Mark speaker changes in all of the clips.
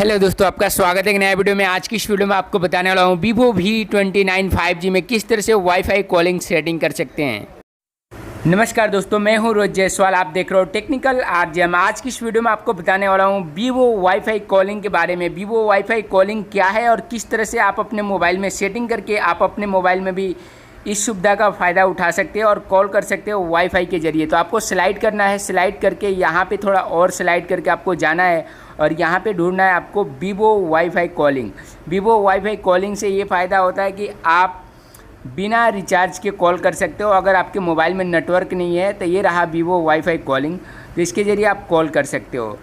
Speaker 1: Hello दोस्तों, आपका स्वागत है एक नया वीडियो में। आज की इस वीडियो में आपको बताने वाला हूँ Vivo V29 5G में किस तरह से वाईफाई कॉलिंग सेटिंग कर सकते हैं। नमस्कार दोस्तों, मैं हूँ रोज जायसवाल, आप देख रहे हो टेक्निकल आरजेएम। आज की इस वीडियो में आपको बताने वाला हूँ Vivo वाईफाई कॉलिंग के बारे में। Vivo वाईफाई कॉलिंग क्या है और किस तरह से आप अपने मोबाइल में सेटिंग करके आप अपने मोबाइल में भी इस सुविधा का फ़ायदा उठा सकते हो और कॉल कर सकते हो वाईफाई के ज़रिए। तो आपको स्लाइड करना है, स्लाइड करके यहाँ पे थोड़ा और स्लाइड करके आपको जाना है और यहाँ पे ढूंढना है आपको Vivo wifi calling. Vivo wifi calling से ये फ़ायदा होता है कि आप बिना रिचार्ज के कॉल कर सकते हो। अगर आपके मोबाइल में नेटवर्क नहीं है तो ये रहा Vivo वाईफाई कॉलिंग, तो इसके ज़रिए आप कॉल कर सकते हो।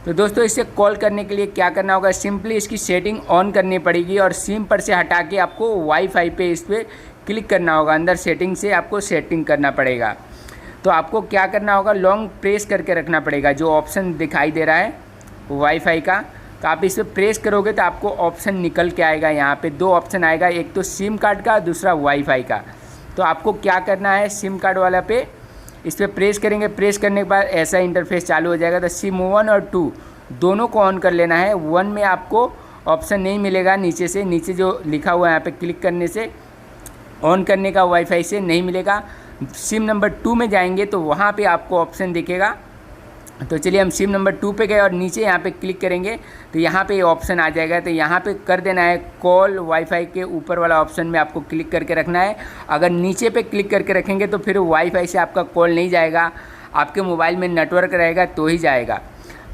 Speaker 1: तो दोस्तों, इससे कॉल करने के लिए क्या करना होगा, सिंपली इसकी सेटिंग ऑन करनी पड़ेगी और सिम पर से हटा के आपको वाईफाई पे इस पर क्लिक करना होगा। अंदर सेटिंग से आपको सेटिंग करना पड़ेगा। तो आपको क्या करना होगा, लॉन्ग प्रेस करके रखना पड़ेगा। जो ऑप्शन दिखाई दे रहा है वाईफाई का, तो आप इस पर प्रेस करोगे तो आपको ऑप्शन निकल के आएगा। यहाँ पे दो ऑप्शन आएगा, एक तो सिम कार्ड का, दूसरा वाईफाई का। तो आपको क्या करना है, सिम कार्ड वाला पे इस पर प्रेस करेंगे। प्रेस करने के बाद ऐसा इंटरफेस चालू हो जाएगा। तो सिम 1 और 2 दोनों को ऑन कर लेना है। 1 में आपको ऑप्शन नहीं मिलेगा, नीचे से नीचे जो लिखा हुआ है यहाँ पे क्लिक करने से ऑन करने का वाईफाई से नहीं मिलेगा। सिम नंबर 2 में जाएंगे तो वहाँ पे आपको ऑप्शन दिखेगा। तो चलिए हम सिम नंबर 2 पे गए और नीचे यहाँ पे क्लिक करेंगे तो यहाँ पे ऑप्शन आ जाएगा। तो यहाँ पे कर देना है कॉल वाईफाई के ऊपर वाला ऑप्शन में आपको क्लिक करके रखना है। अगर नीचे पे क्लिक करके रखेंगे तो फिर वाईफाई से आपका कॉल नहीं जाएगा, आपके मोबाइल में नेटवर्क रहेगा तो ही जाएगा।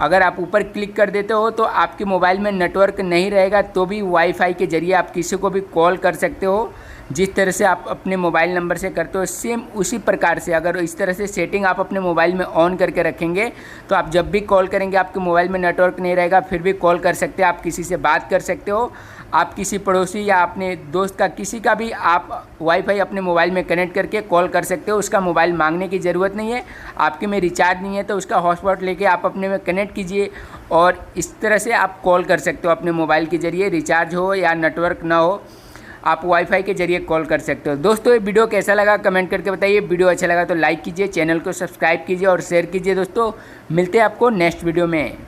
Speaker 1: अगर आप ऊपर क्लिक कर देते हो तो आपके मोबाइल में नेटवर्क नहीं रहेगा तो भी वाईफाई के ज़रिए आप किसी को भी कॉल कर सकते हो। जिस तरह से आप अपने मोबाइल नंबर से करते हो सेम उसी प्रकार से अगर इस तरह से सेटिंग आप अपने मोबाइल में ऑन करके रखेंगे तो आप जब भी कॉल करेंगे, आपके मोबाइल में नेटवर्क नहीं रहेगा फिर भी कॉल कर सकते हो, आप किसी से बात कर सकते हो। आप किसी पड़ोसी या अपने दोस्त का किसी का भी आप वाईफाई अपने मोबाइल में कनेक्ट करके कॉल कर सकते हो। उसका मोबाइल मांगने की ज़रूरत नहीं है। आपके में रिचार्ज नहीं है तो उसका हॉटस्पॉट लेके आप अपने में कनेक्ट कीजिए और इस तरह से आप कॉल कर सकते हो अपने मोबाइल के ज़रिए। रिचार्ज हो या नेटवर्क ना हो, आप वाईफाई के जरिए कॉल कर सकते हो। दोस्तों, ये वीडियो कैसा लगा कमेंट करके बताइए। वीडियो अच्छा लगा तो लाइक कीजिए, चैनल को सब्सक्राइब कीजिए और शेयर कीजिए। दोस्तों, मिलते हैं आपको नेक्स्ट वीडियो में।